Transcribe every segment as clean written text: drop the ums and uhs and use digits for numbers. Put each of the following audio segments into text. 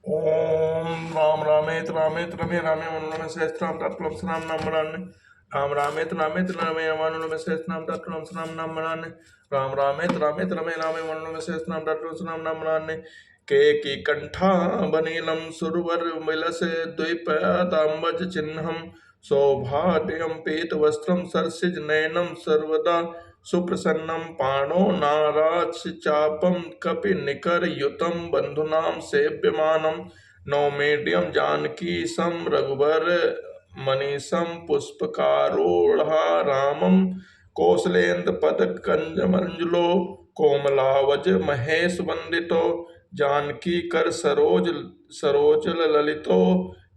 ओम राम रामेत रामेत रमे रामे मनोरमे सहस्रनाम तत्तुल्यं सनाम नाम्नाने राम रामेत रामेत रमे मनोरमे सहस्रनाम तत्तुल्यं सनाम नाम्नाने राम रामेत रमे रामे मनोरमे सहस्रनाम तत्तुल्यं सनाम नाम्नाने के कंठा बनीलम सुरवर मिलसे द्वैपदाम्बज चिन्हम सौभाग्यम पीत वस्त्रम सरसिज नयनम सर्वदा सुप्रसन्नम पाणो नाराच चापम कपि निकर युतम बंधुनाम सेव्यमानम नौमेड्यम जानकी सम रघुबर मनीषम पुष्पकारोढ़ा रामम कौशलेन्द्र पद कंजमंजुलो कोमलावज महेश वंदितो जानकी कर सरोज सरोजल ललितो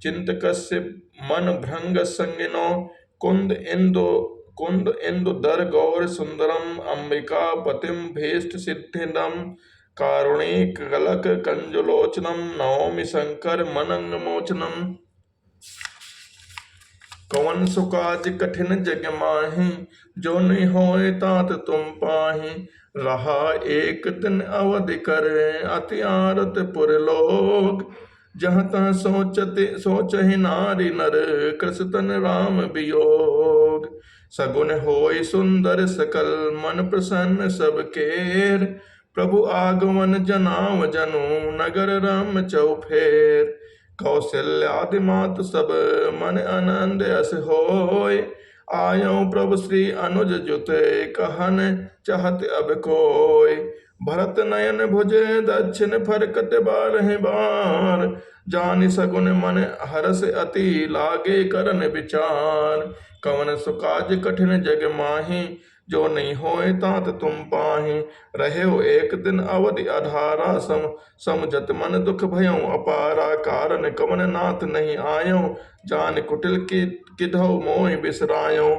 चिंतकस्य मन भृंग संगिनो कुंद इंदु दर गौर सुंदरम अंबिका पतिम भेष्ट सिद्धिदम कारुणिक गलक कंजुलोचनम नवमी शंकर मनंग मोचनम कवन सुकाज कठिन जग माहि जो नहीं होए तात तुम पाहि रहा एक दिन अवधि कर अति आरत पुर लोग जहाँ तहाँ सोचहि नारी नर कृषतन राम वियोग सगुन होय सुंदर सकल मन प्रसन्न सब केर प्रभु आगमन जनाव जनु नगर राम चौफेर कौशल्यादि मात सब मन आनंद अस होय आयो प्रभु श्री अनुज जुत कहन चाहत अब कोय भरत नयन भुज दक्षिण फरकत बारह बार जानि सगुन मन हरस अति लागे करन विचार कवन सुकाज कठिन जग माहि जो नहीं होए तात तुम पाहि रहे एक दिन अवधि अधारा समझत मन दुख भयों अपारा कारण कवन नाथ नहीं आयो जान कुटिल की किधौ मोहि बिसरायो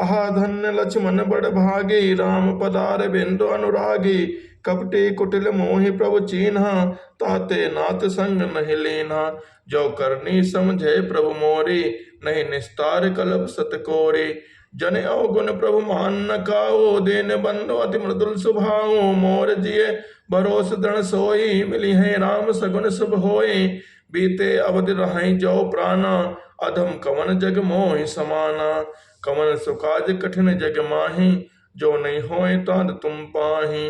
आहा धन्य लक्ष्मण बड़ भागी राम पदार बिंदु अनुरागी कपटी कुटिल मोहि प्रभु चीन्हा ताते नाथ संग नहीं लीना जो करनी समझे प्रभु मोरी नहीं निस्तार कलप सतकोरी जन अवगुण प्रभु मान न काओ देन बंधु अति मृदुल सुभाओ मोर जिये भरोस दृढ़ सोई मिली है राम सगुन शुभ होई बीते अवधि रहाई जो प्राणा अधम कवन जग मोहि समाना कवन सुकाज कठिन जग माहि जो नहीं होए ताद तुम पाहि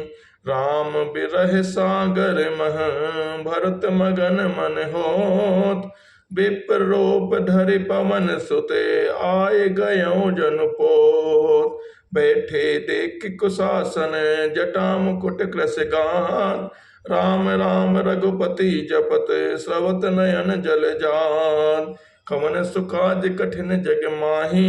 राम बिरह सागर मह भरत मगन मन होत विप्ररूप धरि पवन सुते आए गयो जन पोत बैठे देख कुशासन जटा मुकुट कृष गान राम राम रघुपति जपत स्रवत नयन जल जान कवन सुकाज कठिन जग माहि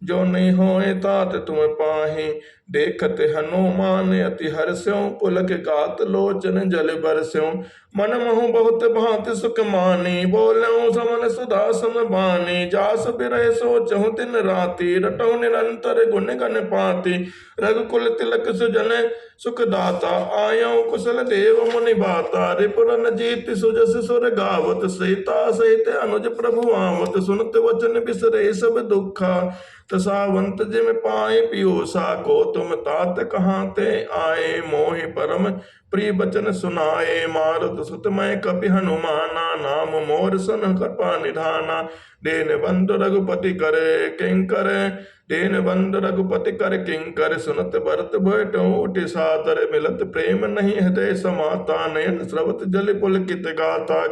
जो नहीं होए तात तुम पाहि देखत हनुमान अति हर्षों पुलक गात लोचन जल बरस्यों मन मोह बहुत भांति सुख मानी बोलऊं समन सुधा सम बानी जास बिरह सोचहु दिन राति रटौ निरंतर गुण गण पाति रघुकुल तिलक सुजन सुखदाता आयो कुशल देव मुनि बाता रिपुरन जीत सुजस सुर गावत सीता सहित अनुज प्रभु आवत सुनत वचन बिसरे सब दुखा तसावंत जिम पाए पियोसा को तुम तात कहाँ ते आए मोहि परम प्रिय बचन सुनाए मारुत सुतमय कपि हनुमाना नाम मोर सन कृपा निधाना देन बंधु रघुपति करे किंकर देन बंधु रघुपति कर किंकर सुनत भरत बैठो उठि सादर मिलत प्रेम नहीं हृदय समाता नयन स्रवत जल पुलकित गाथा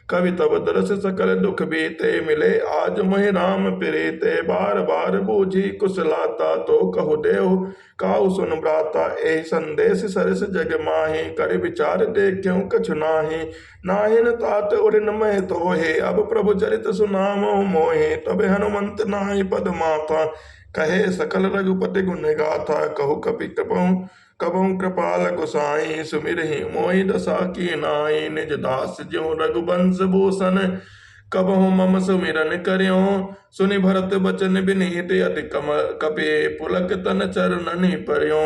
कवि तब दरस सकल दुख बीते मिले आज मोहि राम प्रीते बार बार बूझी कुशलाता तो कहु देव काहु सुन भ्राता ए संदेश सरस जग माहि कर विचार देखियो कछु नाही नाहिन तात उरिन मह तो हे अब प्रभु चरित सुनामो मोहे तब हनुमंत नाहि पद माथा कहे सकल रघुपति गुण गाथा कहु कपि कबहु कृपाल गोसाई सुमिरहि मोहि दशा की नाई निज दास ज्यों रघुवंश भूषण कबहु मम सुमिरन करियो सुनि भरत बचन विनीत अति कपि पुलक तन चरणनि पर्यो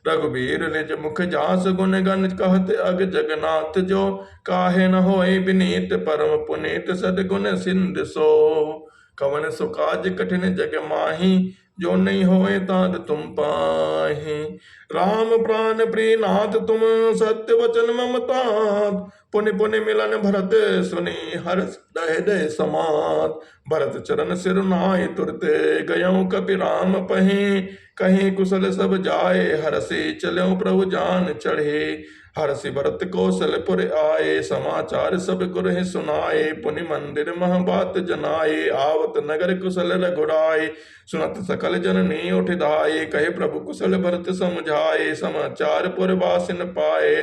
रघुबीर निज मुख जास गुण गण कहत अग जगन्नाथ जो काहे न होय विनीत परम पुनीत सदगुण सिंध सो कवन सुकाज कठिन जग माहि जो नहीं होए तात तुम पाहि। राम प्राण प्रिय नाथ तुम, सत्य वचन मम तात। पुनि पुनि मिलन भरत सुनि, हर्ष हृदय समात। भरत चरण सिर नाहि तुरते, गयऊँ कपि राम पहि। कहीं कुशल सब जाए, हरषि चलऊँ प्रभु जान चढ़े। हरषि भरत कौशलपुर आए, समाचार सब गुरहि सुनाए। पुनि मंदिर मह बात जनाए, आवत नगर कुशल रघुराय। सुनत सकल जननी उठ धाये, कहे प्रभु कुशल भरत समझाए। समाचार पुरवासिन पाए,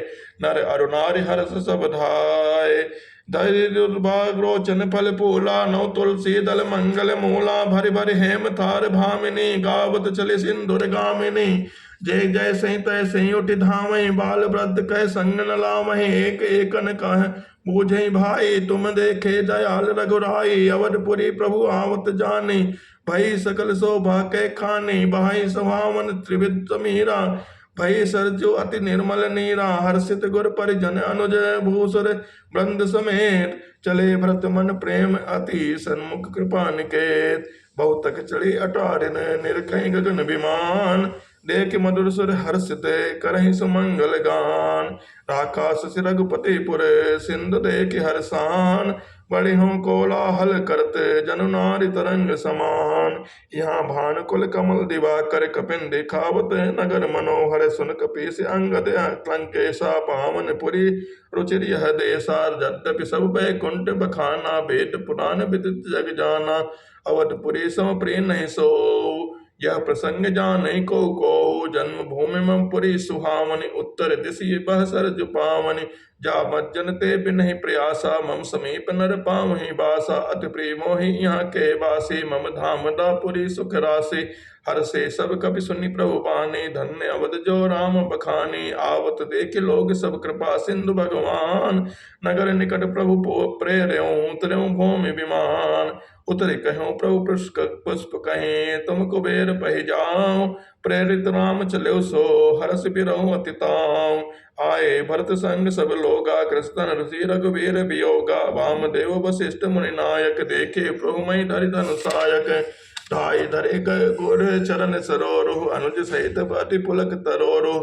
नर अरु नारि हर्ष सब धाय। धरि दुर्भाग रोचन फल फूला, नौ तुलसी दल मंगल मूला। भरि भरि हेम थार भामिनी, गावत चले सिंधुर गामिनी। जय जय सही तय सही उठ धावई, बाल वृद्ध कह संग न लावहीं। एक एकन कह बूझई भाई, तुम देखे दयाल रघुराई। अवधपुरी प्रभु आवत जानी, भई सकल शोभा के खानी। बहाई सभावन त्रिविध समीरा, भई सरजु अति निर्मल नीरा। हर्षित गुर परिजन अनुज, भूसुर वृंद समेत। चले भरत मन प्रेम अति, सन्मुख कृपा निकेत। बहुतक चढ़ी अटारिन, निरखई गगन विमान। देख मधुर सुर हर्षित, करहि सुमंगल गान। राखा शशि रघुपति पुर, सिंधु देख हर्षान। बड़े हों कोलाहल करते, जनु नारी तरंग समान। यहाँ भानुकुल कमल दिवाकर, कपिन दिखावत नगर मनोहर। सुन कपीस अंगद लंकेशा, पावन पुरी रुचिर यह देशा। यद्यपि सब बैकुंठ बखाना, वेद पुराण विदित जग जाना। अवधपुरी सम प्रिय नहीं सो, यह प्रसंग जानै को। जन्म भूमि मम पुरी सुहावनी, उत्तर दिशि बह सरजु पावनी। जा मज्जन ते बिनहि प्रयासा, मम समीप नर पावहि बासा। अति प्रिय मोहि यहाँ के वासी, मम धाम दापुरी सुख राशि। हर्षे सब कपि सुनि प्रभु बानी, धन्य अवध जो राम बखानी। आवत देख लोग सब कृपा सिंधु भगवान, नगर निकट प्रभु प्रेर्यों उतर्यों भूमि विमान। उतरे कहूँ प्रभु पुष्प कहें, तुम कुबेर पहि जाऊं। प्रेरित राम चलो सो, हरष बिरहु अति ताऊं। आए भरत संग सब लोगा, कृष्ण ऋषि रघुवीर वियोगा। वामदेव वशिष्ठ मुनि नायक, देखे प्रभु मई धरि धनुषायक। ढाई धरे गुर चरण सरोरु, अनुज सहित अति पुलक तरोरु।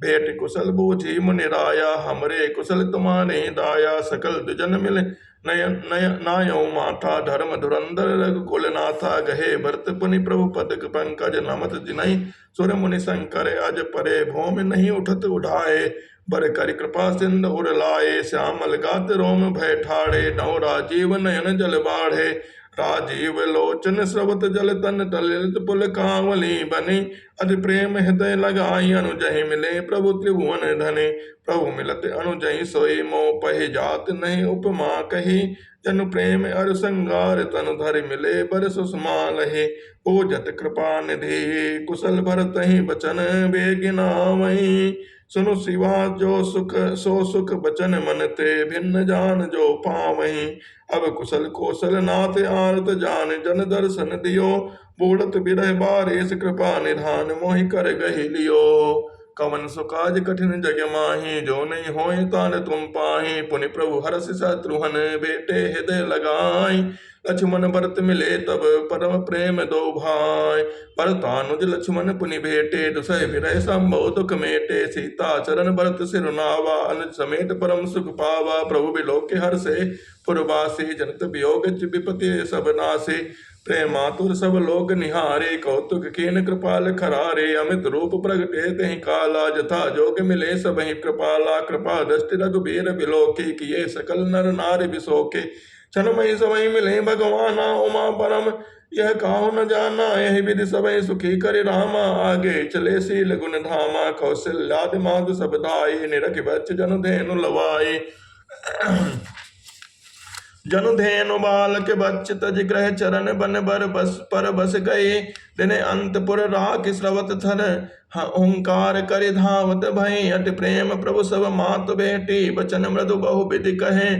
भेट कुशल बूझी मुनि राया, हमरे कुशल तुम्हारे दाया। सकल दुजन मिल नयन नायो माथा, धर्म धुरंधर रघुकुल नाथा। गहे भरत पुनि प्रभु पद पंकज, नमत जिनहि सुर मुनि शंकर। अज परे भूमि नहीं उठत उठाए, बर कर कृपा सिंधु उर लाए। श्यामल गात रोम भय ठाड़े, नौ राजीव नयन जल बाढ़े। राजीव लोचन स्रवत जल तन, तलित पुल कांवली बनी। अति प्रेम हृदय लगाई, अनुजहि मिले प्रभु त्रिभुवन धने। प्रभु मिलत अनुजहि सोई, मोह पहि जात नहीं उपमा कही। जनु प्रेम अरु संगार, तनु धरि मिले बर सुषमा लहे। ओजत कृपा निधि, कुशल भरतहि बचन बेग नावहीं। सुनु शिवा जो सुख सो सुख बचन मन ते, भिन्न जान जो पावहीं। अब कुशल कौशल नाथ आरत जान, जन दर्शन दियो। बूढ़त बिरह बारिश, कृपा निधान मोहि कर गहि लियो। कवन सुकाज कठिन जग माही, जो नहीं होए तान तुम पाहि। पुनि प्रभु हर्ष शत्रुघ्न, बेटे हृदय लगाई। लक्ष्मण भरत मिले तब, परम प्रेम दो भाई। भरतानुज लक्ष्मण पुनि भेटे, दुसह विरह संभव दुख मेटे। सीता चरण भरत सिर नावा, अनुज समेत परम सुख पावा। प्रभु बिलोके हर्षे पुरवासी, जनत वियोग विपति सब नासे। प्रेमातुर सब लोग निहारे, कौतुक कीन कृपाल खरारे। अमित रूप प्रगटे तहि काला, जथा जोग मिले सबहि कृपाला। कृपा दृष्टि रघुबीर बिलोके, किए सकल नर नारि बिसोके। क्षणमय समय मिले भगवाना, उमा परम यह काहू न जाना। यही विधि सबहि सुखी करि रामा, आगे चले शील गुण धामा। कौशल्यादि माधु सब धाई, निरखि बच्च जनु धेनु लवाई। जनु धेनु बालक बच्च, तज ग्रह चरण बन बर बस पर बस गए। दिन अंतपुर राख स्रवत थन, हाँ ओंकार कर धावत भय अति प्रेम प्रभु सब मात बेटी बचन मृदु बहु विधि कहे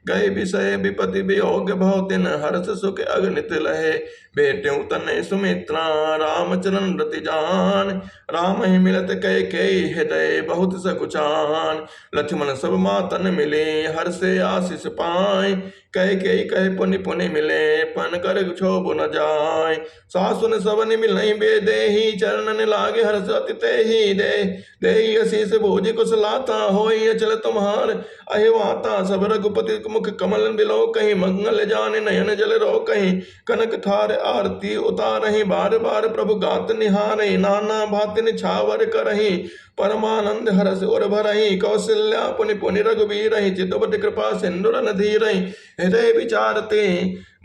गए विषय विपति वियोग भव तिन हर्ष सुख अगणित लहे बेट्यू तन सुमित्रा रामचरण रति जान राम ही मिलत कै हृदय बहुत सकुचान लक्ष्मण सब मातन मिले हर से आशीष पाए कह पुनि पुनि मिले पन कर क्षोभ न जाय सासुन सबन मिलई बे देहि चरणन लागे हर्ष अति तेहि देहि आशीष भोज कुशलाता होई अचल तुम्हार अहिवाता सब रघुपति मुख कमल बिलो कहीं मंगल जान नयन जल रो कहीं कनक थार आरती उतारही बार बार प्रभु गात निहारही नाना भाति निछावर करही परमानंद हरस और भरही कौशल्या पुनि पुनि रघुवीरहि चितवट कृपा सिंधुरन धीरहि हृदय विचारते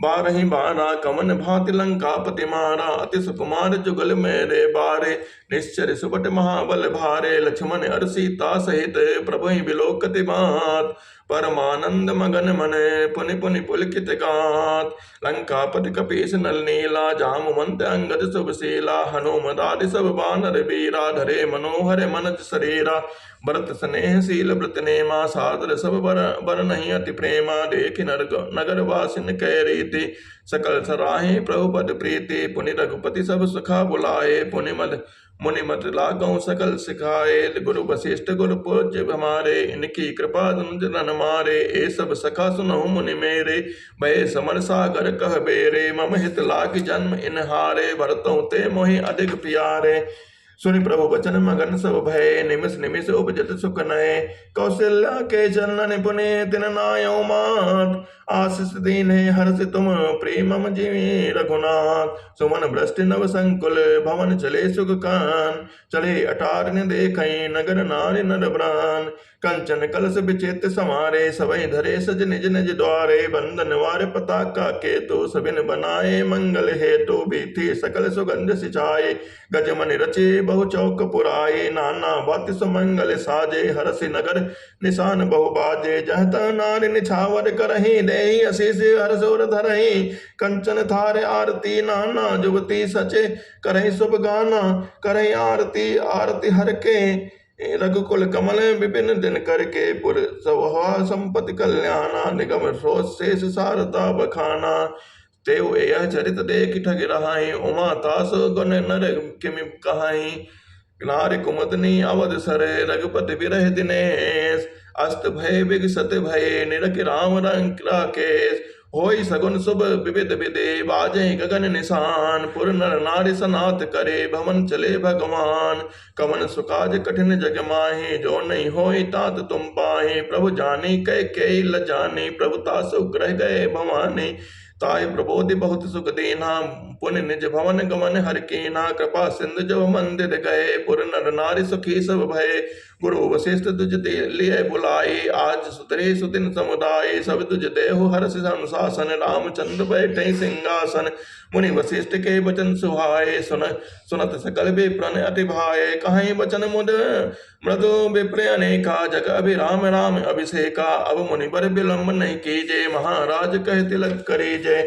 बारहि बारा कमन भाति लंकापति मारा अति सुकुमार जुगल मेरे बारे निश्चर सुबट महाबल भारे लक्ष्मण अर सीता सहित प्रभु बिलोकति बात परमानंद मगन मने पुनि पुनि पुलकित गात लंकापति कपीस नल नीला जामवंत अंगद शुभशीला हनुमदादि सब बानर बीरा धरे मनोहर मनज शरीरा भरत स्नेह शील व्रत नेमा सादर सब बर नहीं अति प्रेमा देख नगर वासिन कै रीति सकल सराहे प्रभुपद प्रीति पुनि रघुपति सब सुखा बुलाए पुनि मद मुनि मत लागों सकल सिखाए गुरु वशिष्ठ गुरु पूज्य हमारे इनकी कृपा जन मारे ए सब सखा सुनो मुनि मेरे भय समर सागर कह बेरे मम हित लाग जन्म इन हारे भरतों ते मोहि अधिक प्यारे सुनि प्रभु वचन मगन सब भय निमिष निमिष उपजत सुख नय कौशल्या के चरण पुने तिन नायो मात आशीष दीने हर्ष तुम प्रेम जीवी रघुनाथ सुमन भ्रष्ट नव संकुल भवन चले सुख कान चले अटार ने देखई नगर नारी नर प्राण कंचन कलश विचित समारे सवै धरे सज निज निज द्वारे बंधन वार पताका केतु सबिन बनाए मंगल हेतु बीथी सकल सुगंध सिचाए गजमन रचे बहु चौक पुराए नाना भाति सुमंगल साजे हरसि नगर निशान बहु बाजे जहत नारी निछावर करही देहि अशीष हर्ष और धरही कंचन थारे आरती नाना जुगती सचे करही शुभ गाना करही आरती आरती हर के रघुकुल कमल विपिन दिन करके पुर सौहा संपत्ति कल्याणा निगम रोज शेष सारदा बखाना तेव यह चरित देख ठग रहाई उमा तास गुण नर किमि कहाई नारी कुमदनी अवध सरे रघुपति विरह दिनेश अस्त भय विगसत भय निरख राम रंग राकेश होई सगुन शुभ विविध विदे बाजे गगन निशान पुर नर नारी सनात करे भवन चले भगवान कमन सुकाज कठिन जग माहि जो नहीं होई तात तुम पाहि प्रभु जानी कै लजानी प्रभु तासु ग्रह गए भवानी ताय प्रबोधि बहुत सुख देना पुण्य निज भवन गमन हर कीना कृपा सिंधु जब मंदिर गए पुर नर नारी सुखी सब भय गुरु वशिष्ठ तुझ लिए बुलाए आज सुतरे सुदिन समुदाय सब तुझ देहु हर्ष अनुशासन रामचंद्र बैठे सिंहासन मुनि वशिष्ठ के वचन सुहाए सुनत सकल विप्रण अति भाए कहीं वचन मुद मृदु विप्र अनेका जग अभिराम राम अभिषेका अब मुनि बर विलंब नहीं कीजे महाराज कह तिलक करीजे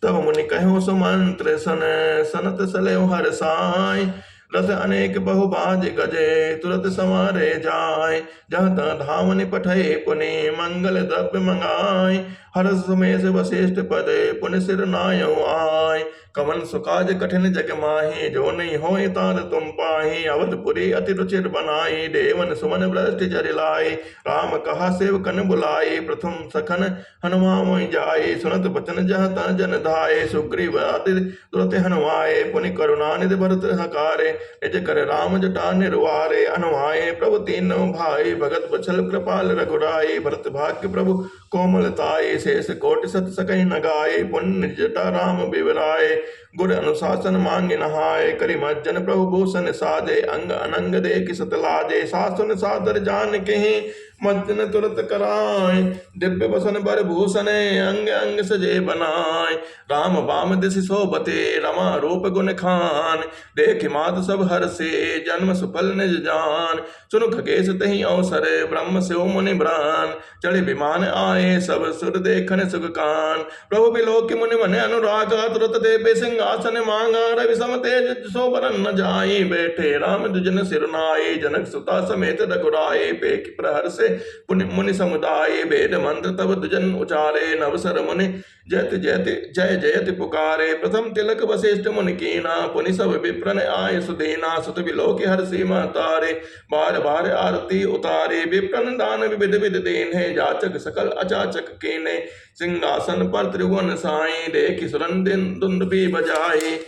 तब मुनि कहो सुमंत्र सनत सलेव हर साय रथ अनेक बहुबाज गजे तुरत समारे जाय जहाँ धामनि पठे पुनि मंगल द्रव्य मंगाय हर्ष सुमेष वशिष्ठ पदे पुनि सिर नायो आय कमन सुकाज कठिन जग माही जो नहीं होय तात तुम पाही अवधपुरी अति रुचिर बनाई देवन सुमन भ्रष्ट चर लाई राम कहा सेवकन बुलाई प्रथम सखन हनुमान जाए सुनत बचन जह तन जन धाये सुग्रीव आदि तुरत हनुमाए पुनि करुणानिधि भरत हकारे निज कर राम जटा निर्वारे अनुवाए प्रभु तीनों भाई भगत बछल कृपाल रघुराई भरत भाग्य प्रभु कोमलताये शेष कोटि सत सकहि न गाये पुण्य जटा राम बिवराए गुर अनुशासन मांगे नहाय करि मज्जन प्रभु भूषण साजे अंग अनंग देख सतलाजे सासुन सादर जान कहीं मज्जन तुरत कराय दिव्य वसन बर भूषण अंग अंग सजे बनाय राम वाम दिश शोभते रमा रूप गुण खान देख मात सब हर से जन्म सुफल निज जान सुनु खगेश तहि अवसर ब्रह्म से मुनि ब्रान चढ़े विमान आय आए सब सुर देखन सुख कान। प्रभु बिलोक मुनि मन अनुरागा तुरत देवे सिंहासन मांगा। रवि सम तेज सोबरन न जाई बैठे राम दुजन सिर नाई। जनक सुता समेत रघुराई पेख प्रहर से मुनि समुदाय। वेद मंत्र तब दुजन उचारे नवसर मुनि जयत जयत जय जयति पुकारे। प्रथम तिलक वशिष्ठ मुनि कीना पुनि सब विप्रन आय सुदीना। सुत बिलोक हर्षि महतारे बार बार आरती उतारे। विप्रन दान विविध विध देने जाचक सकल अचाचक कीने। सिंहासन पर त्रिभुवन साई देखि सुरन दुंदुभि बजाई।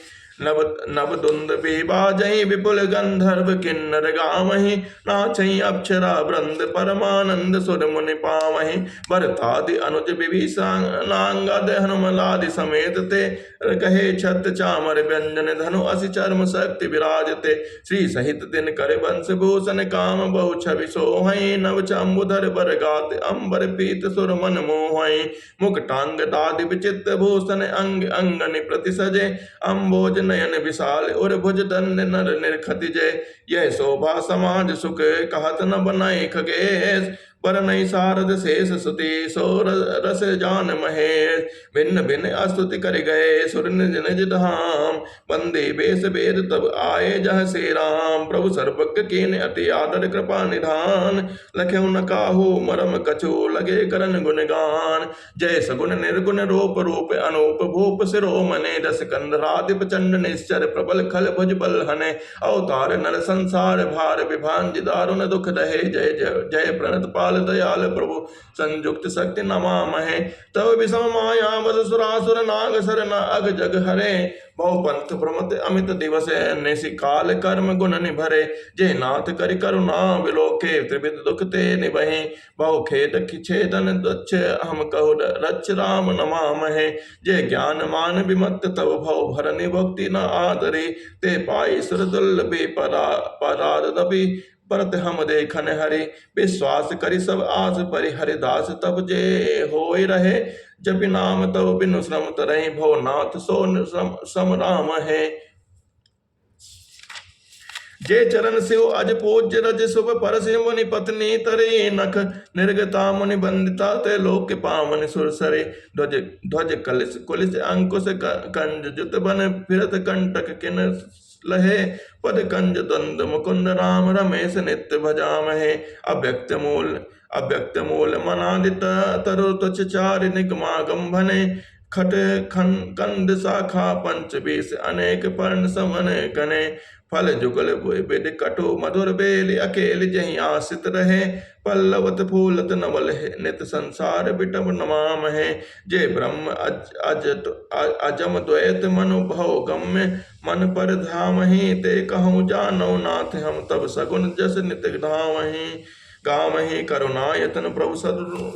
नव नव दुंदुभि बाजहि विपुल गंधर्व किन्नर गावहि। नाचहि अप्सरा वृंद परमानंद सुर मुनि पावहि। भरतादि अनुज विभीषणांगद हनुमलादि समेत ते कहे छत चामर व्यंजन धनु असि चर्म शक्ति विराजते। श्री सहित दिन कर वंश भूषण काम बहु छवि सोहै। नव चाम्बुधर बर गात अंबर पीत सुर मन मोहै। मुकुटांग दादि विचित्र भूषण अंग अंगनि प्रति सजे। अम्बोज नयन विशाल और भुज दंड नर निर्खति जय। यह शोभा समाज सुख कहत न बनाए खगेश। पर नहीं सारद शेष सुति सो रस जान महेश। भिन्न भिन्न अस्तुति कर गए सुर निज निज धाम। बंदे बेस वेद तब आए जह से राम। प्रभु सर्वज्ञ कीन्ह अति आदर कृपा निधान। लख्यौ न काहू मरम कछु लगे करन गुणगान। जय सगुन निर्गुण रूप रूप अनूप भूप शिरोमणि। दस कंधरादि प्रचंड निश्चर प्रबल खल भुज बल हने। अवतार नर संसार भार विभान दारुण दुख दहे। जय जय जय प्रणत पाल दयाल प्रभु संयुक्त शक्ति नमामहे। तव विषम माया बस सुरासुर नाग सर न अग जग हरे। बहु पंथ भ्रमत अमित दिवस निशि काल कर्म गुण निभरे। जय नाथ करि करुणा बिलोके त्रिविध दुख ते निबहि। बहु खेद छेदन दक्ष हम कहु रच राम नमामहे। जय ज्ञान मान विमत्त तव भव भरनि भक्ति न आदरे। ते पाई सुर दुर्लभे परारदपि परत हम देखन हरे। विश्वास करि सब आस परि हरिदास तब जे होय रहे। जपि नाम तब बिनु श्रम तरहि भवनाथ सो सम राम है। जे चरण शिव अज पूज्य रज शुभ परस मुनि पत्नी तरे। नख निर्गता मुनि बंदिता ते लोक पावन सुरसरे। ध्वज ध्वज कलिस कुलिस अंकुश कंज जुत बन फिरत कंटक किन लहे। पद कंज द्वंद मुकुंद राम रमेश नित्य भजामहे। अव्यक्त मूल मनादित तरु तुच्छ चारि निगमागम भने। खट कंद शाखा पंच बीस अनेक पर्ण समन गणे। फल जुगल विद कटु मधुर बेल अकेल जहि आसित रहे। पल्लवत फूलत नवल नित संसार बिटब नमामहे। जय ब्रह्म अजम द्वैत मनु भव गम्य। मन पर धामहि ते कहूँ जानौ नाथ हम तब सगुन जस नित धामहि। गामहि करुणायतन प्रभु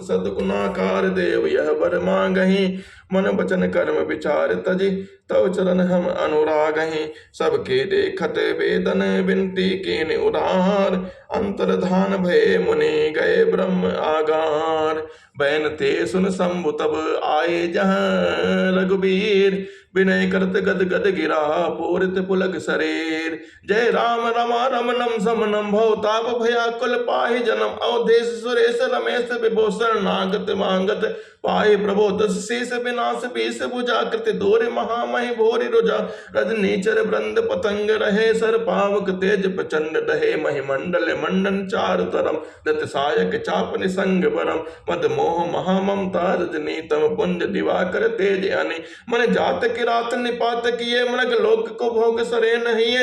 सद्गुणाकार देव यह वर मांगहि। मन वचन कर्म विचार तजि तव चरण हम अनुरागहि। सबके देखत वेदन विनती कीन्ह उदार। अंतर्धान भय मुनि गए ब्रह्म आगार। बैन ते सुन शंभु तब आए जहाँ रघुबीर। विनय करत गद गद गिरा पूरित पुलक शरीर। जय राम रमा रमनम समनम भव ताप भयाकुल पाहि जन्म। अवधेश सुरेश रमेश विभूषण नागत मांगत पाहि प्रभो दस शेष विनाश बीस भुजा कृति दूर महामहि भोरि रुजा। रजनीचर वृंद पतंग रहे सर पावक तेज प्रचंड दहे। महिमंडल मंडन चार तरम दत्त सायक चाप निसंग बरम। मद मोह महाममता रजनीतम पुंज दिवाकर तेज अनि। मन जात किरात निपात किए मृग लोक को भोग सरे नहीं।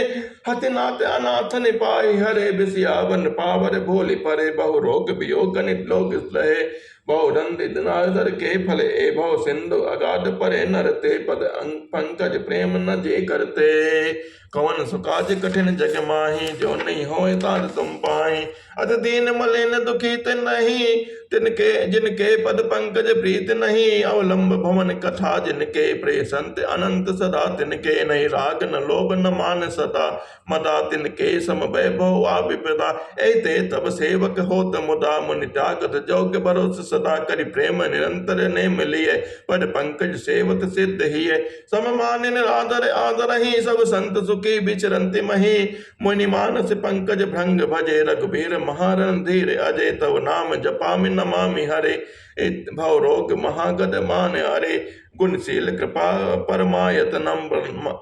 हतिनाथ अनाथ निपाई हरे। बिसियावन पावर भोली परे। बहु रोग वियोग गणित लोग रहे। बहु रंदित नारदर के फल ए भव सिंधु अगाध परे नरते। पद पंकज प्रेम न जे करते। कवन सुकाज कठिन जग माही जो नहीं होए तात तुम पाई। अत दीन मलिन दुखित नहीं तिनके जिनके पद पंकज प्रीत नहीं। अवलंब भवन कथा जिनके प्रिय संत अनंत सदा। तिनके नहीं राग न लोभ न मान सदा। मदा तिनके सम वैभव आ विपदा। ऐते तब सेवक होत मुदा। मुनि त्यागत जोग्य भरोस सदा। करि प्रेम निरंतर ने मिलिए। पद पंकज सेवत सिद्ध ही है। सम मानिन आदर आदर ही सब संत सुखी विचरंति मही। मुनि मानस पंकज भृंग भजे रघुबीर महारण धीर अजय। तव नाम जपामि नमामि हरे। भव रोग महागद मान हरे गुणशील कृपा परमायतनम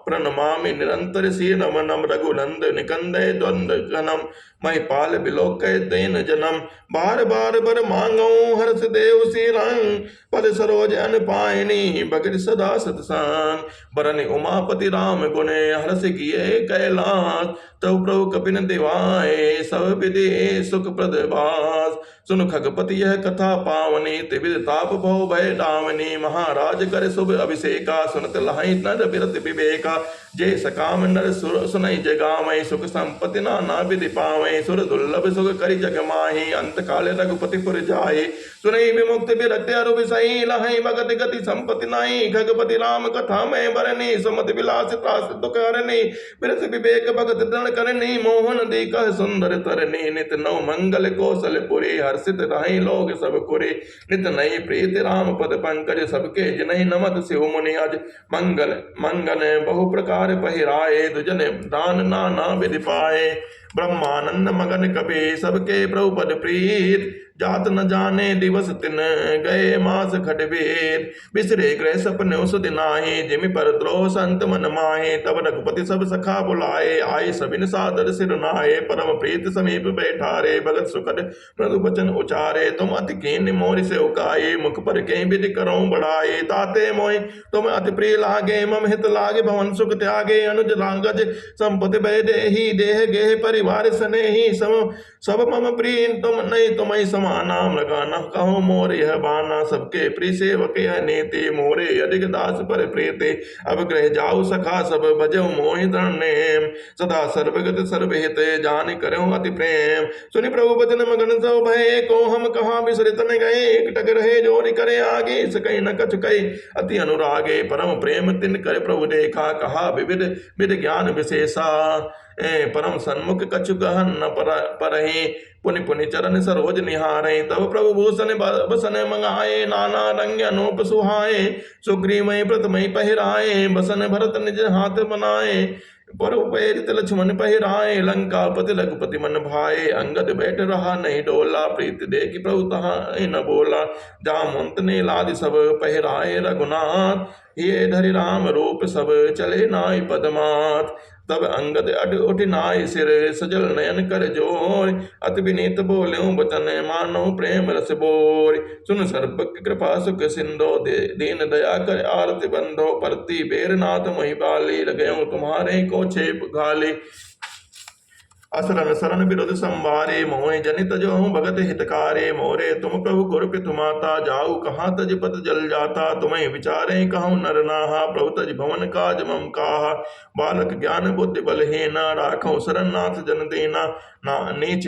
प्रणमामि निरंतर शीनमनम रघुनंद निकंदय द्वंद घनम महिपाल बिलोकय तेन जनम बार बार बर मांगो हर्ष देव श्रीरंग पद सरोज अन पायनी भगत सदा सतसांग बरन उमापति राम गुणे हर्ष किए कैलाश तव प्रभु कपिन दिवाए सब विधि सुख प्रदबास सुन खगपति यह कथा पावनी त्रिविध ताप भव भय डावनी महाराज कर शुभ अभिषेका सुनत लहाई नर बिरत विवेका जय सकाम नर सुनई जगामय सुख संपत्ति नाना विधि पावै सुर दुर्लभ सुख करि जग माहि अंत काले रघुपति पुर जाए सुनई विमुक्त विरक्त अरु विसई लहई भगत गति संपत्ति नाई खगपति राम कथा में बरनी सुमति विलास त्रास दुख हरनी बिरत विवेक भगत दृढ़ करनी मोहन दीकह सुंदर तरनी नित नव मंगल कौशलपुरी हर्षित रहि लोग सब कुरे नित नई प्रीति राम पद पंकज सबके जिनहि नमत शिव मुनि अज मंगल मंगन बहु प्रकार पहिराए दुजन दान नाना विधि पाए ब्रह्मानंद मगन कपि सबके प्रभु पद प्रीत जात न जाने दिवस तिन गए मास खडबेर बिसरे ग्रह सपने सुदिनाहे जिमि पर द्रोह संत मन माहे तब रघुपति सब सखा बुलाए आए सबिन सादर सिर नाहे परम प्रीत समीप बैठारे भगत सुखद मृदु वचन उचारे तुम अति कीन मोरि से उकाये मुख पर के विधि करो बढ़ाए ताते मोहि तुम अति प्रिय लागे मम हित लागे भवन सुख त्यागे अनुज रांगज संपत्ति भय देहि देह गेह परिवार स्नेही सब मम प्रिय तुम नहीं तुम्हें समानाम लगाना कहो मोर यह बाना सबके प्रिय सेवक यह नीति मोरे अधिक दास पर प्रीति अब ग्रह जाऊ सखा सब भजो मोहि नेम सदा सर्वगत सर्वहित जान करो अति प्रेम सुनि प्रभु वचन मगन सब भय को हम कहा विसरित न गए एक टक रहे जोरि करे आगे सकई न कछु कई अति अनुरागे परम प्रेम तिन कर प्रभु देखा कहा विविध विध ज्ञान विशेषा परम सन्मुख कछु गहन न परहि पुनि पुनि चरण सरोज निहारे तब प्रभु भूषण बसन मंगाए नाना रंग अनूप सुहाए सुग्रीवमय प्रथमय पहिराए बसन भरत निज हाथ बनाए पर प्रेरित लक्ष्मण पहिराए लंका पति रघुपति मन भाए अंगद बैठ रहा नहीं डोला प्रीति देखी प्रभु तहा न बोला जामवंत ने लादि सब पहिराए रघुनाथ ये धरि राम रूप सब चले नाई पदमात तब अंगद अड उठ नाय सिर सजल नयन कर जोर अति विनीत बोल्यो बचन मानो प्रेम रस बोर सुन सर्प कृपा सुख सिंधो दीन दया कर आरति बंधो परती बेरनाथ मोहि बाली लगयो तुम्हारे को छेप घाले असरन सरन विरुद्ध संवारे मोहि जनित जो हूँ भगत हितकारे मोरे तुम प्रभु गुरु पितु माता जाऊ कहाँ तज पत जल जाता तुम्हें विचारे कहूँ नर नाहा प्रभु तज भवन काज मम काहा बालक ज्ञान बुद्धि बलहीना राखो शरण नाथ जन देना ना नीच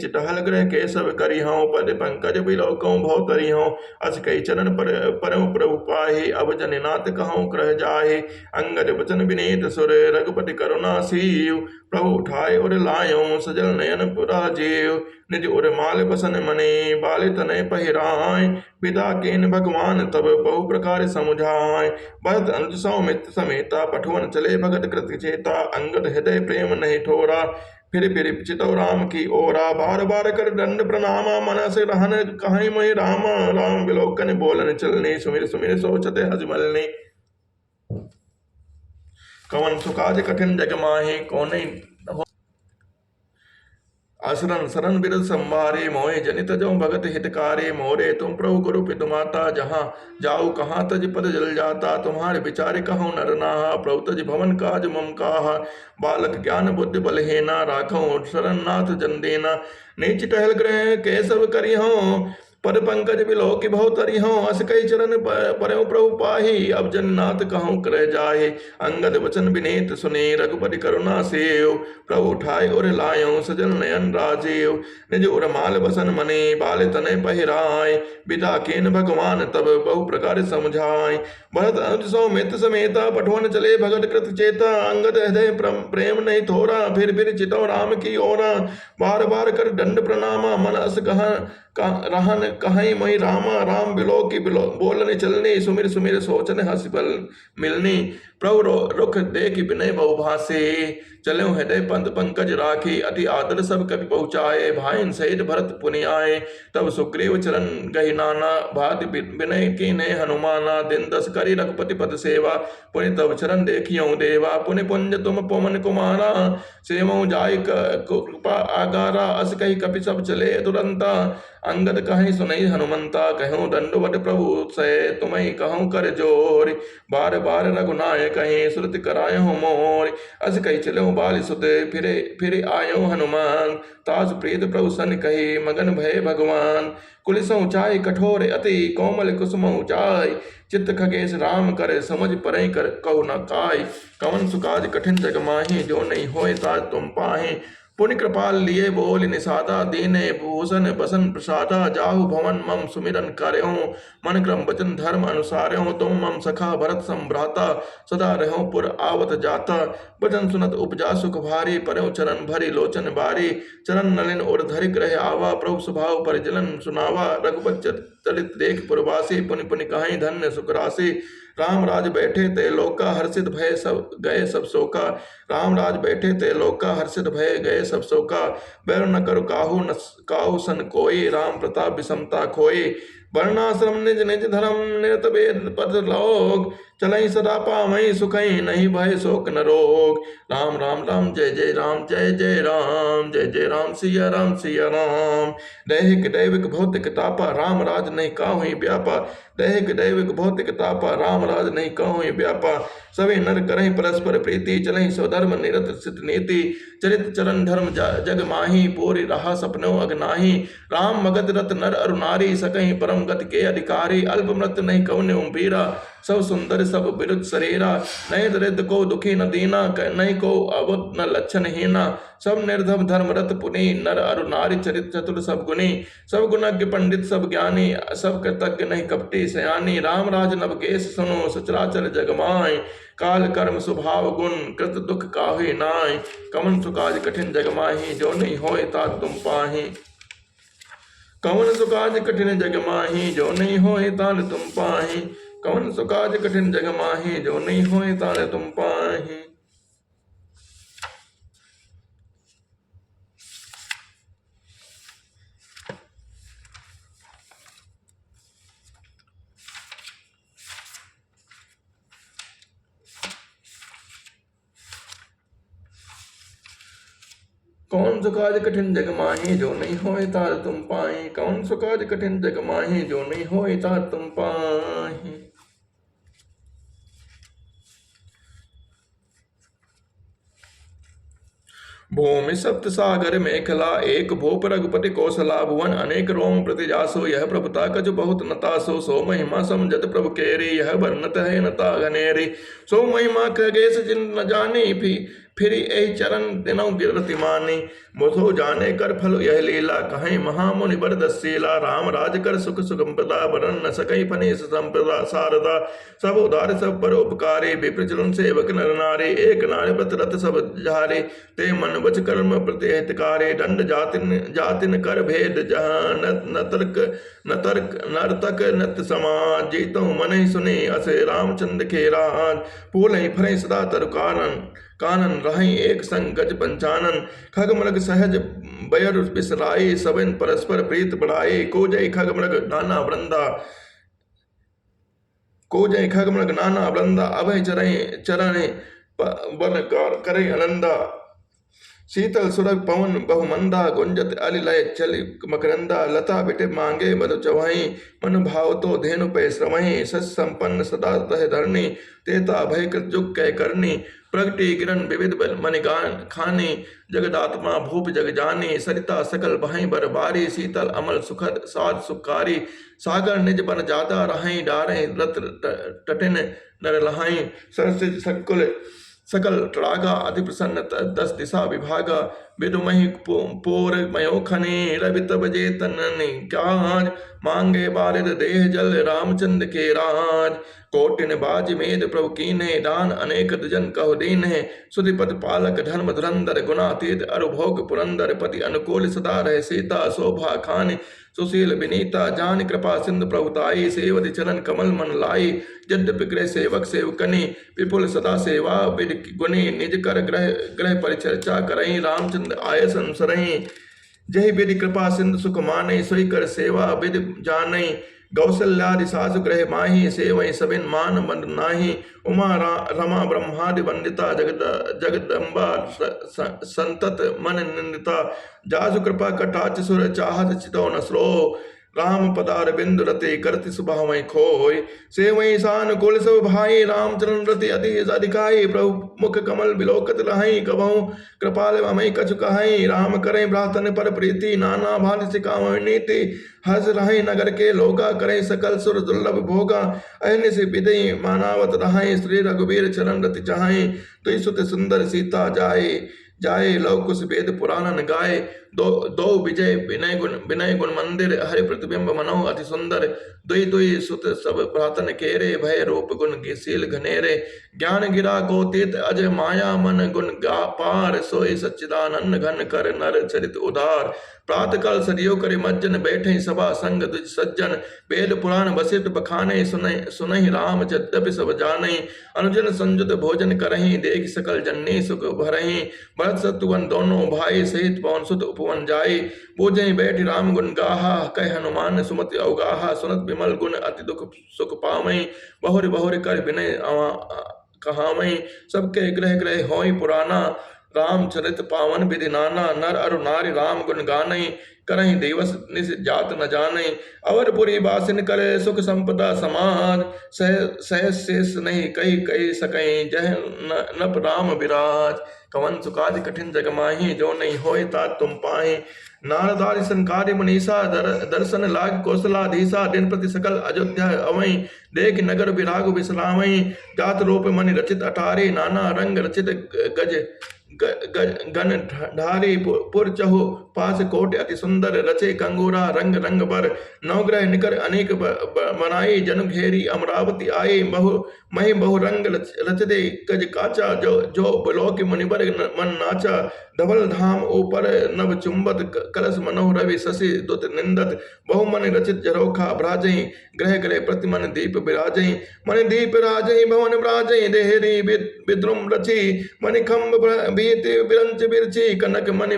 टहल ग्रह केशव करी हूँ पद पंकज बिलोकूँ भव तरी हूँ अस कई चरण परम प्रभु पाहे अब जनिनाथ कहूँ क्रह जाहे अंगद वचन विनीत सुर रघुपति करुणा सीव प्रभु उठाए और लायो सजल नयन पुरा जेव निज उर माल बसन मने बाल तनय पहिराय विदा केन भगवान तब बहु प्रकार समुझाय भरत अनुज सौमित्र समेता पठवन चले भगत कृत चेता अंगद हृदय प्रेम नहीं ठोरा फिर चितौ राम की ओरा बार बार कर दंड प्रणामा मन से रहन कहीं मई रामा राम विलोकन बोलन चलने सुमिर सुमिर सोचते हजमलने कवन सुकाज कठिन जग माहे कोने असरन सरन बिरद संवारे मोहे जनित जो भगत हितकारे मोरे तुम प्रभु गुरु पितु माता जहाँ जाऊ कहाँ तज पद जल जाता तुम्हारे विचारे कहूँ नर नाहा प्रभु तज भवन काज मम काहा बालक ज्ञान बुद्धि बलहीना राखो शरण नाथ जन देना नीच टहल ग्रह केशव करी हूँ पद पंकज बिलोक भव तरी हूँ अस कई चरण परम प्रभु पाही अब जन्नाथ कहूँ कर जाहे अंगद वचन विनीत सुने रघुपति करुणा सेव प्रभु उठाए और लायो सजल नयन राजेव निज उर माल बसन मने बाल तने पहिराय विदा केन भगवान तब बहु प्रकार समझाय भरत अनुज सौमित्र समेता पठवन चले भगत कृत चेता अंगद हृदय प्रेम नहीं थोरा फिर चितौ राम की ओरा बार बार कर दंड प्रणामा मन अस कहा रहन कहीं मई रामा राम बिलो की बोलने चलने सुमिर सुमिर सोचने हंस बल मिलने प्रभु रुख देख विनय बहुभाषे चले हृदय पंथ पंकज राखी, अति आदर सब कवि पहुँचाए, भाइन सहित भरत पुनि आए। तब सुग्रीव चरण गहि नाना, भाति विनय कीन्हे हनुमाना। दिन दस करि रघुपति पद सेवा, पुनि तब चरण देखियौ देवा। पुनि पुंज तुम पवन कुमारा, सेवौ जाय कृपा आगारा। अस कहि कपि सब चले तुरंता, अंगद कहि सुनई हनुमंता। कहूँ दंडवत प्रभु सै, तुम्हें कहूँ कर जोर। बार बार रघुनायक कहीं, श्रुति करायहु मोर। अस कहि चलऊ बाली सुत, फिरे आयौ हनुमान। तास प्रीत प्रभु सन कही, मगन भय भगवान। कुलिसौ चाय कठोर अति, कोमल कुसुमौ चाय। चित्त खगेश राम करे, समझ परई कर कहु न काय। कवन सुकाज कठिन जग माही, जो नहीं होए ताज तुम पाही। पुनि कृपाल लिए बोल निषादा, दीने भूषण बसन प्रसादा। जाहु भवन मम सुमिरन करहु, मन क्रम वचन धर्म अनुसारहु। तुम मम सखा भरत संभ्राता, सदा रहु पुर आवत जाता। वचन सुनत उपजा सुख भारी, परहु चरण भरी लोचन बारी। चरण नलिन उर धरिक रहे आवा, प्रभु स्वभाव परिजलन सुनावा। रघुपत चलित देख पुरवासी, पुनि पुनि कहाई धन्य सुख राशि। राम राज बैठे ते लोका, हर्षित भय सब गए सब शोका। राम राज बैठे ते लोका, हर्षित भय गए सब शोका। बैर न करु काहू सन कोई, राम प्रताप विषमता खोई। वर्णाश्रम निज निज धर्म, निरत वेद पद लोक। चलई सदा पावई सुखई, नहीं भय शोक न रोग। राम राम राम जय जय राम, जय जय राम, जय जय राम सिया राम सिया राम। दैहिक दैविक भौतिक तापा, राम राज नहीं काहुई व्यापा। दैहिक दैविक भौतिक तापा, राम राज नहीं काहुई व्यापा। सभी नर करहि परस्पर प्रीति, चलहि स्वधर्म निरत सित नीति। चरित चरण धर्म जग माही, पूरी रहा सपनो अगनाही। राम मगध रत नर अरु नारी, सकहि परम गति के अधिकारी। अल्प मृत्यु नहीं कवने वीरा, सब सुंदर सब बिरुद शरीरा। नहीं दरिद्र को दुखी न दीना, नहीं को अवध न लक्षण हीना। सब निर्धम धर्म रत पुनि, नर अरु नारी चरित चतुर सब गुणी। सब गुणज्ञ पंडित सब ज्ञानी, सब कृतज्ञ नहीं कपटी सयानी। राम राज नव केश सुनो, सचराचर जग माय। काल कर्म स्वभाव गुण, कृत दुख काहुई नाय। कवन सुकाज कठिन जग माही, जो नहीं होए तात तुम पाही। कवन सुकाज कठिन जग माही, जो नहीं होए ताल तुम पाही। कवन सुकाज कठिन जग माही, जो नहीं होए ताल तुम पाही। कौन सुकाज कठिन जग माही, जो नहीं होए तार तुम पाही। कौन सुकाज कठिन जग माही, जो नहीं होए तार तुम पाही। भूमि सप्त सागर मेखला, एक भूप रघुपति कौशला। भुवन अनेक रोम प्रतिजासो, यह प्रभुता कछु बहुत नतासो। सो महिमा समझत प्रभु केरी, यह वर्णत है नता घनेरी। सो महिमा खगेश जिन न जानी, फिर एहि चरण दिनौ गिरति मानी। मुसो जाने कर फल यह लीला, कहीं महामुनि बरदशीला। राम राज कर सुख सुगंपदा, बरन न सकई फनीस संपदा। शारदा सब उदार सब परोपकारी, विप्रचलन सेवक नर नारी। एक नारी व्रत रत सब जारे, ते मन वच कर्म प्रति हितकारी। दंड जातिन कर भेद जहाँ, न तर्क नर्तक नत समाज। जीतौ मन ही सुने असे, रामचंद्र के राज। फूल ही फरे सदा तरु कानन, रहि एक संग गज पंचानन। खग मृग सहज बयर बिसराई, सबिन परस्पर प्रीत बढ़ाई। को जय खग मृग नाना वृंदा, अभय चरण वन करे आनंदा। शीतल सुरभ पवन बहुमंदा, गुंजत अलिलय चलि मकरंदा। लता बिटे मांगे मधु चवहि, मन भाव तो धेनु पे श्रमहि। सच संपन्न सदा तह धरणी, तेता भय कृत जुग कै करनी। प्रगति किरण विविध मणिगान खानी, जगदात्मा भूप जग जानी। सरिता सकल बहई बरबारी, शीतल अमल सुखद साध सुखारी। सागर निज बन जादा रहाई, डारे रत टटिन नर लहाई। सरसिज सकल ट्रागा, अति प्रसन्न दस दिशा विभागा। विदुमहि पोर मयो खने, रवि तब जे तननि काज। मांगे बारिद देह जल रामचंद्र के राज। कोटिन बाज मेद प्रभु कीन्हे दान अनेक दुजन कहो दीन्हे। सुधिपति पालक धर्म धुरंधर गुणातीत अरु भोग पुरंदर पति अनुकूल सदा रहे सीता शोभा खान सुशील विनीता जान कृपा सिंधु प्रभुताई सेवति चरण कमल मन लाई। यद्यपि गृह सेवक सेवकनी विपुल सदा सेवा विद गुणी निज कर ग्रह ग्रह परिचर्चा करई रामचंद्र आय संसरई। जहि विधि कृपा सिंधु सुख मानई सोई कर सेवा विधि जानई। कौशल्यादि सासु ग्रह माही सेवई सबिन मान बंद नाही। उमा रमा ब्रह्मादि वंदिता जगदम्बा संतत मन निंदिता। जासु कृपा कटाच सुर चाहत चितो न स्रो। राम पदार बिंदु रते करति सुभावई खोय। सेवई सानुकूल सब भाई रामचरण रति अति अधिकाई। प्रभु मुख कमल बिलोकत रहाई कबहु कृपाल अमई कछु कहाई। राम करे भ्रातन पर प्रीति नाना भांति सिखावई नीति। हर्ष रहाई नगर के लोगा करे सकल सुर दुर्लभ भोगा। अहन से विदई मानावत रहाई श्री रघुवीर चरण रति चाहाई। तुई सुत सुंदर सीता जाए लव कुश वेद पुराणन गाए। दो विजय विनय गुण मंदिर हरि प्रतिबिंब मनो अति सुंदर। दुई दुई सुत सब प्रातन केरे भय रूप गुण शील घनेरे। ज्ञान गिरा गोतीत अजय माया मन गुण गा पार। सोई सच्चिदानंद घन कर नर चरित उदार। प्रात काल सदियो करे मज्जन बैठे सभा संग दुज सज्जन। वेद पुराण बसित बखाने सुनहि राम यद्यपि सब जानहि। अनुजन संयुत भोजन करहि देख सकल जननी सुख भरहि। भरत शत्रुघ्न दोनों भाई सहित पवन सुत उपवन जाई। पूजहि बैठ राम गुण गाहा कह हनुमान सुमति अवगाहा। सुनत विमल गुण अति दुख सुख पावई। बहुर बहुर कर विनय कहावई। सबके ग्रह ग्रह होई पुराना। रामचरित पावन विधि नाना। नर अरु नारी राम गुण गानई। करहि दिवस निस जात न जानई। अवरपुरी बासिन करे सुख संपदा समाज। सह शेष नहीं कही सकई जह नप राम विराज। कवन सुकादि कठिन जग माही जो नहीं होय तात तुम पाहि। नारदारि संकारी मनीषा दर्शन लाग कौशलाधीशा। दिन प्रति सकल अयोध्या अवई देख नगर विराग विश्रामई। जात रूप मनि रचित अटारी नाना रंग रचित गण ढारी। पुर चहु पास कोट अति सुंदर रचे कंगूरा रंग रंग बर। नवग्रह निकर अनेक बनाई जनु घेरी अमरावती आई। मही बहु रंग रचते गज काचा जो बलोक मुनिबर मन नाचा। धवल धाम ऊपर नव चुंबत कलश मनोह रवि शशि दुत निंदत। बहु मन रचित जरोखा भ्राजई ग्रह ग्रह प्रतिमन दीप विराजई। मन दीप राजई भवन ब्राजई देहरी विद्रुम रची। मणिखंब बीति बिरंच बिरची कनक मणि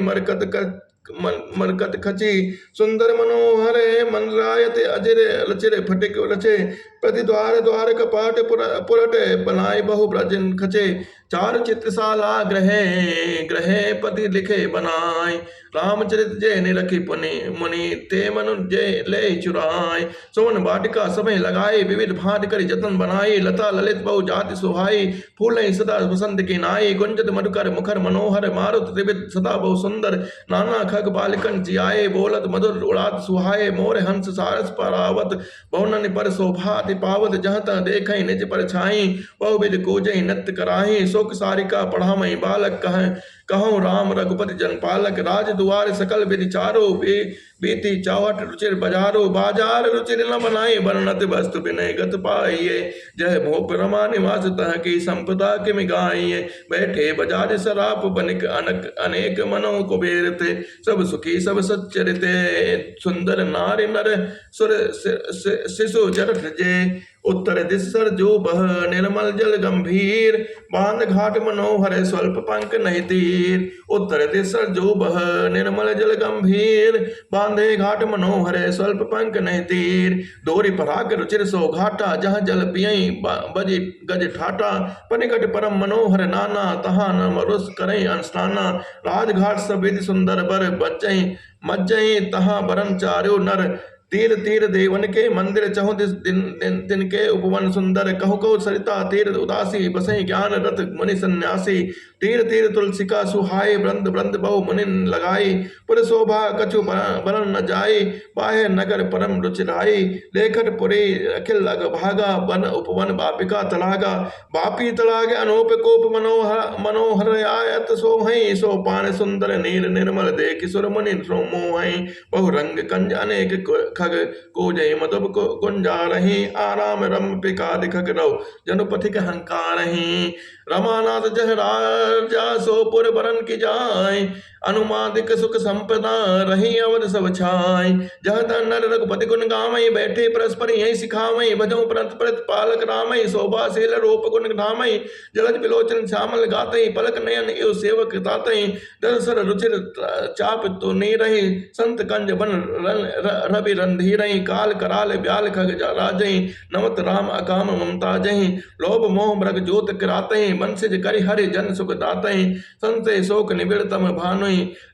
मरकत खची। सुंदर मनोहर मन रायते अजरे लचिरे फटिक रचे। प्रति द्वार द्वार कपाट पुरट बनाए बहु ब्रजन खचे। चार चित्रशाला ग्रहे पति लिखे बनाए। रामचरित जय निरखी मुनि ते मनु जय ले चुराए। सोन वाटिका समय लगाए विविध भांति करी जतन बनाई। लता ललित बहु जाति सुहाई फूल सदा बसंत की नाई। गुंजत मधुकर मुखर मनोहर मारुत त्रिविध सदा बहु सुंदर। नाना खग बालिकन जियाए बोलत मधुर उड़ात सुहाए। मोर हंस सारस परावत बहुनन पर शोभा पावत। जहाँ तहाँ देखई निज पर छाई बहुविध कूजहि नृत्य कराही। शोक सारिका पढ़ामई बालक कहूँ राम रघुपति जनपालक। राज दुआर सकल विधि चारो बीती चौहट रुचिर बजारो। बाजार रुचिर न बनाई वर्णत वस्तु विनय गत पाइये। जय भोप रमा निवास तह की संपदा किमि गाइये। बैठे बजार सराप बनिक अनेक मनो कुबेर थे। सब सुखी सब सच्चरिते सुंदर नारी नर सुर शिशु जरठ जे। उत्तर दिशर जो बह निर्मल जल गंभीर। बांध घाट मनोहर स्वल्प पंख नहीं तीर। उत्तर दिशर जो बह निर्मल जल गंभीर। बांधे घाट मनोहर स्वल्प पंख नहीं तीर। डोरी पराग रुचिर सो घाटा जहाँ जल पियई बजी गज ठाटा। पनिकट परम मनोहर नाना तहाँ न मरुस करई अंस्नाना। राजघाट सब विधि सुंदर बर बच्चई मज्जई तहाँ बरन चार्यो नर। तीर तीर देवन के मंदिर चहु दिन के उपवन सुंदर। कहु कहु सरिता तीर उदासी बसई ज्ञान रथ मुनि सन्यासी। तीर तीर तुलसिका सुहाई ब्रंद ब्रंद बहु मुनिन लगाई। पुर शोभा कछु बरन न जाई बाहे नगर परम रुचिराई। लेखट पुरी अखिल अग भागा वन उपवन बापिका तलागा। बापी तलागे अनूप कोप मनोहर आयत सोहई। सो पान सुंदर नीर निर्मल देख सुर मुनि मोहई। बहु रंग कंज अनेक खग को जय मधुब को कुंजा रही आराम रम पिका दिखक रहो जनु पथिक हंकार रही रमानाथ जह राजा सोपुर बरन की जाय अनुमादिक सुख संपदा रही अवध सब छाय जह तन नर रघुपति गुण गामई बैठे परस्पर यही सिखावई भजऊ प्रत प्रत पालक रामई शोभाशील रूप गुण धामई जलज बिलोचन श्यामल गातई पलक नयन एव सेवक तातई दरसर रुचिर चाप तो नहीं रही संत कंज बन रवि रंधीरई काल कराल ब्याल खग राजई नमत राम अकाम ममता जही लोभ मोह मृग जोत किरातई बंसिज करि हरि जन सुख दातई संशय शोक निबिड़तम भानुई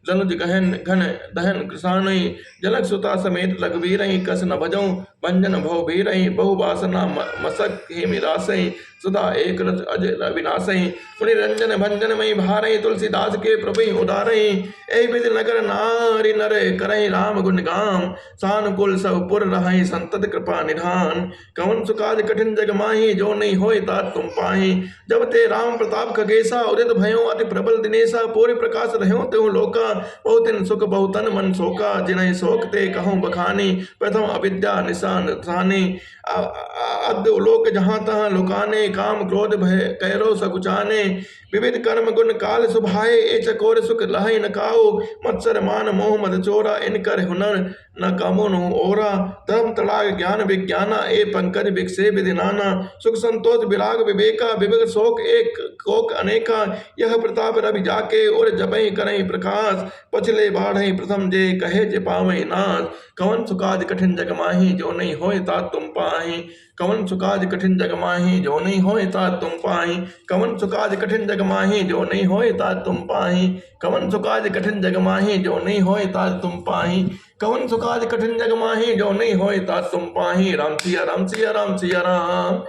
जनुज गहन घन दहन कृषाणई जनक सुता समेत रघुवीरई कस न भजऊ भंजन भव भीरई बहु वासना मसक हे मिरासई सुधा एक रस अजय विनाशई पुनि रंजन भंजन मई भारई तुलसीदास के प्रभु उदारई ए विधि नगर नारी नर करई राम गुण गाम सानुकूल सब पुर रहई संतत कृपा निधान कवन सुकाज कठिन जग माही जो नहीं होय तात तुम पाही जब ते राम प्रताप खगेसा उदित भयो अति प्रबल दिनेसा पूरे प्रकाश रहो त्यों लोका बहुतिन सुख बहुतन मन शोका जिनहि शोक ते कहूँ बखानी प्रथम अविद्या निशान थानी अद्य लोक जहाँ तहाँ लुकाने काम क्रोध भय कैरो सकुचाने विविध कर्म गुण काल सुभाए ए चकोर सुख लहई न काओ मत्सर मान मोह मद चोरा इन कर हुनर न कामो नु ओरा धर्म तड़ाग ज्ञान विज्ञाना ए पंकज विकसे विधिनाना सुख संतोष विराग विवेका विवेक शोक एक कोक अनेका यह प्रताप रवि जाके और जबई करई प्रकाश पछले बाढ़ई प्रथम जे कहे जे पावई नाश कवन सुकाज कठिन जग माही जो नहीं होय ता तुम पाही कवन सुकाज कठिन जग माही जो नहीं होय ता तुम पाही कवन सुकाज कठिन जग माही जो नहीं होय ता तुम पाही कवन सुकाज कठिन जग माही जो नहीं होय ता तुम पाही कवन सुकाज कठिन जग माही जो नहीं होय ता तुम पाही राम सिया राम सिया राम सिया राम।